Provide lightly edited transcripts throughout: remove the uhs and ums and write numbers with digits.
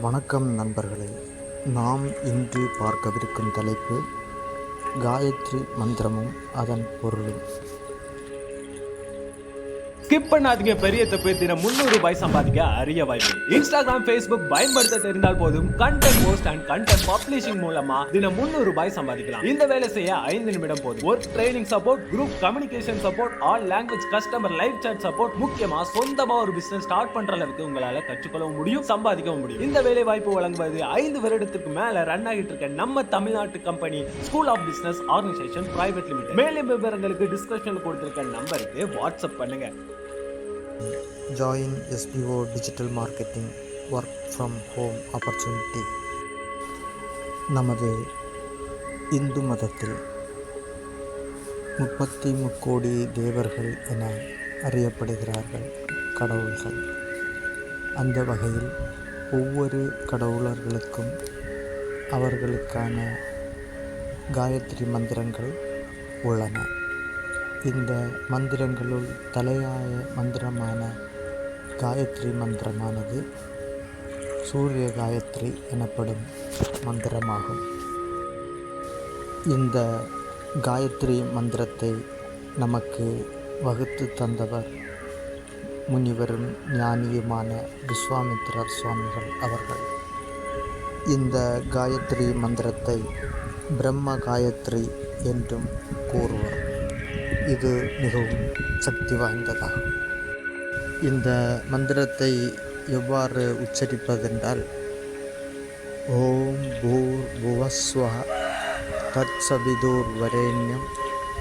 வணக்கம் நண்பர்களே. நாம் இன்று பார்க்கவிருக்கும் தலைப்பு காயத்ரி மந்திரமும் அதன் பொருளும். ஸ்கிப் பண்ணாதீங்க. பெரிய தப்பு. தினம் 300 ரூபாய் சம்பாதிக்க அரிய வாய்ப்பு. இன்ஸ்டாகிராம், ஃபேஸ்புக் பயன்படுத்த தெரிந்தால் போதும். Content post and content publishing மூலமா தினம் 300 ரூபாய் சம்பாதிக்கலாம். இந்த வேலை செய்ய 5 நிமிடம் போதும். Work training support, group communication support, all language customer live chat support, முக்கியமா சொந்தமா ஒரு பிசினஸ் ஸ்டார்ட் பண்ற அளவுக்கு உங்களால கற்றுக்கொள்ளவும் முடியும், சம்பாதிக்கவும் முடியும். இந்த வேலை வாய்ப்பு வழங்குவது 5 வருடத்துக்கு மேல ரன் ஆகிட்டு இருக்க நம்ம தமிழ்நாட்டு company school of business organisation private limited. மேலும் விவரங்களுக்கு டிஸ்கிரிப்ஷன்ல கொடுத்திருக்க நம்பருக்கு வாட்ஸ்அப் பண்ணுங்க. Join SBO Digital Marketing Work from Home Opportunity. நமது இந்து மதத்தில் 33 கோடி தேவர்கள் என அறியப்படுகிறார்கள் கடவுள்கள். அந்த வகையில் ஒவ்வொரு கடவுளர்களுக்கும் அவர்களுக்கான காயத்ரி மந்திரங்கள் உள்ளன. இந்த மந்திரங்களுள் தலையாய மந்திரமான காயத்ரி மந்திரமானது சூரிய காயத்ரி எனப்படும் மந்திரமாகும். இந்த காயத்ரி மந்திரத்தை நமக்கு வகுத்து தந்தவர் முனிவரும் ஞானியுமான விஸ்வாமித்திரர் சுவாமிகள் அவர்கள். இந்த காயத்ரி மந்திரத்தை பிரம்ம காயத்ரி என்றும் கூறுவர். இது மிகவும் சக்தி வாய்ந்ததாகும். இந்த மந்திரத்தை எவ்வாறு உச்சரிப்பதென்றால், ஓம் பூர் புவஸ்வஹ தத்சவிதுர் வரேண்யம்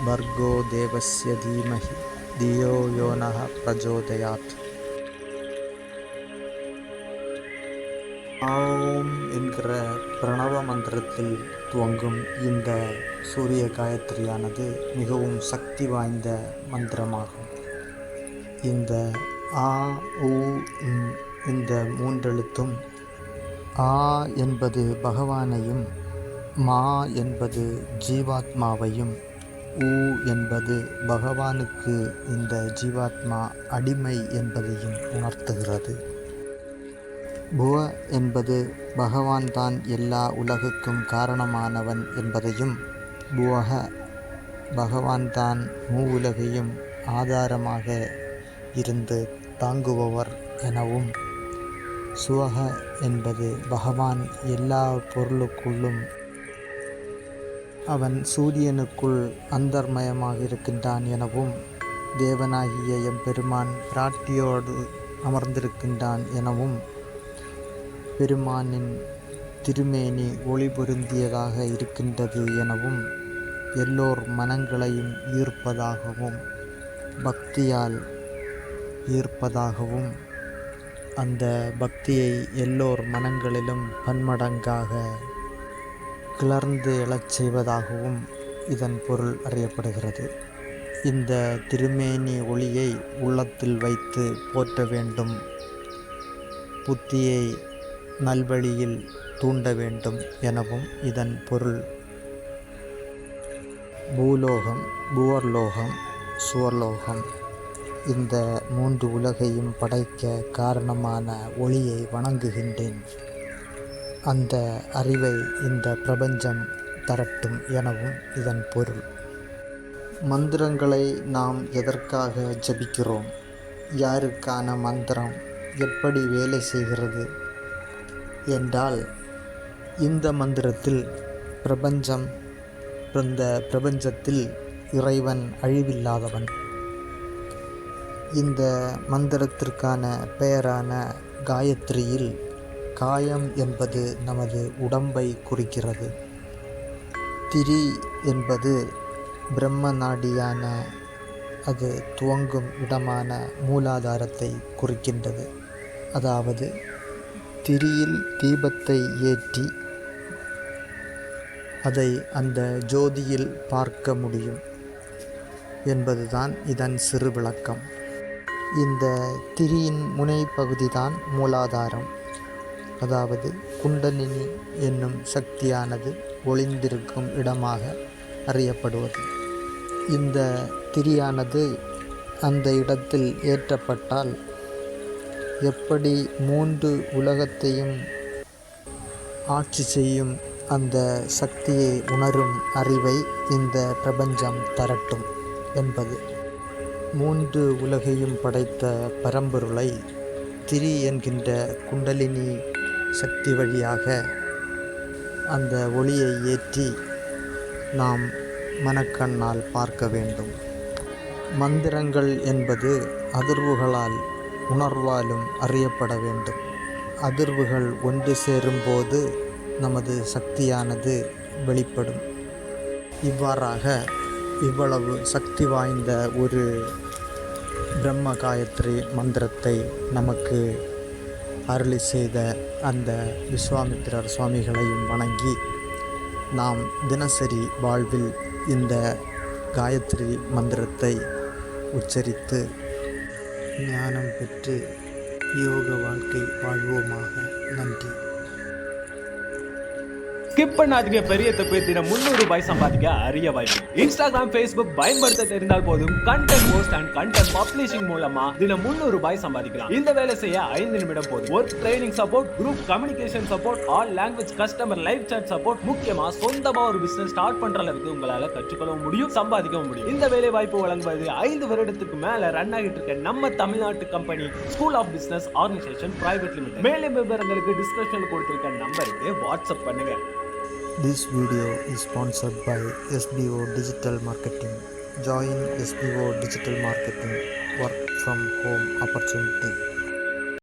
பர்கோ தேவஸ்ய தீமஹி தியோ யோனஹ பிரஜோதயாத். ஓம் என்கிற பிரணவ மந்திரத்தில் துவங்கும் இந்த சூரிய காயத்ரியானது மிகவும் சக்தி வாய்ந்த மந்திரமாகும். இந்த ஆ உ இந்த மூன்றெழுத்தும் ஆ என்பது பகவானையும், மா என்பது ஜீவாத்மாவையும், உ என்பது பகவானுக்கு இந்த ஜீவாத்மா அடிமை என்பதையும் உணர்த்துகிறது. புவ என்பது பகவான் தான் எல்லா உலகுக்கும் காரணமானவன் என்பதையும், புவக பகவான் தான் மூவுலகையும் ஆதாரமாக இருந்து தாங்குபவர் எனவும், சுவக என்பது பகவான் எல்லா பொருளுக்குள்ளும் அவன் சூரியனுக்குள் அந்தர்மயமாக இருக்கின்றான் எனவும், தேவனாகிய எம்பெருமான் பிராட்டியோடு அமர்ந்திருக்கின்றான் எனவும், பெருமானின் திருமேனி ஒளி பொருந்தியதாக இருக்கின்றது எனவும், எல்லோர் மனங்களையும் ஈர்ப்பதாகவும், பக்தியால் ஈர்ப்பதாகவும், அந்த பக்தியை எல்லோர் மனங்களிலும் பன்மடங்காக கிளர்ந்து எழச் செய்வதாகவும் இதன் பொருள் அறியப்படுகிறது. இந்த திருமேனி ஒளியை உள்ளத்தில் வைத்து போற்ற வேண்டும், புத்தியை நல்வழியில் தூண்ட வேண்டும் எனவும் இதன் பொருள். பூலோகம், புவர்லோகம், சுவர்லோகம் இந்த 3 உலகையும் படைக்க காரணமான ஒளியை வணங்குகின்றேன். அந்த அறிவை இந்த பிரபஞ்சம் தரட்டும் எனவும் இதன் பொருள். மந்திரங்களை நாம் எதற்காக ஜபிக்கிறோம்? யாருக்கான மந்திரம்? எப்படி வேலை செய்கிறது என்றால், இந்த மந்திரத்தில் பிரபஞ்சத்தில் இறைவன் அழிவில்லாதவன். இந்த மந்திரத்திற்கான பெயரான காயத்ரியில் காயம் என்பது நமது உடம்பை குறிக்கிறது. திரி என்பது பிரம்ம நாடியான அது துவங்கும் இடமான மூலாதாரத்தை குறிக்கின்றது. அதாவது திரியில் தீபத்தை ஏற்றி அதை அந்த ஜோதியில் பார்க்க முடியும் என்பதுதான் இதன் சிறு விளக்கம். இந்த திரியின் முனைப்பகுதிதான் மூலாதாரம். அதாவது குண்டலினி என்னும் சக்தியானது ஒளிந்திருக்கும் இடமாக அறியப்படுவது. இந்த திரியானது அந்த இடத்தில் ஏற்றப்பட்டால் எப்படி 3 உலகத்தையும் ஆட்சி செய்யும் அந்த சக்தியை உணரும் அறிவை இந்த பிரபஞ்சம் தரட்டும் என்பது. 3 உலகையும் படைத்த பரம்பொருளை திரி என்கின்ற குண்டலினி சக்தி வழியாக அந்த ஒளியை ஏற்றி நாம் மனக்கண்ணால் பார்க்க வேண்டும். மந்திரங்கள் என்பது அதிர்வுகளால் உணர்வாலும் அறியப்பட வேண்டும். அதிர்வுகள் ஒன்று சேரும்போது நமது சக்தியானது வெளிப்படும். இவ்வாறாக இவ்வளவு சக்தி வாய்ந்த ஒரு பிரம்ம காயத்ரி மந்திரத்தை நமக்கு அருளி செய்த அந்த விஸ்வாமித்திரர் சுவாமிகளையும் வணங்கி நாம் தினசரி வாழ்வில் இந்த காயத்ரி மந்திரத்தை உச்சரித்து ஞானம் பெற்று யோக வாழ்க்கை வாழ்வோமாக. நன்றி. ஸ்கிப் பண்ணாதீங்க. பெரிய தப்பு. தினம் 300 ரூபாய் சம்பாதிக்க அரிய வாய்ப்பு. இன்ஸ்டாகிராம், ஃபேஸ்புக் பயன்படுத்த தெரிந்தால் போதும் content post and content publishing மூலமா தினம் 300 ரூபாய் சம்பாதிக்கலாம். இந்த வேலை செய்ய 5 நிமிடம் போதும். Work training support, group communication support, all language customer live chat support, முக்கியமா சொந்தமா ஒரு பிசினஸ் ஸ்டார்ட் பண்ற அளவுக்கு உங்களால கற்றுக்கொள்ளவும் முடியும், சம்பாதிக்கவும் முடியும். இந்த வேலை வாய்ப்பு வழங்குவது 5 வருடத்துக்கு மேல ரன் ஆகிட்டு இருக்க நம்ம தமிழ்நாட்டு company school of business organisation private limited. மேலும் விவரங்களுக்கு டிஸ்கிரிப்ஷன்ல கொடுத்திருக்க நம்பருக்கு வாட்ஸ்அப் பண்ணுங்க. This video is sponsored by SBO Digital Marketing. Join SBO Digital Marketing work from home opportunity.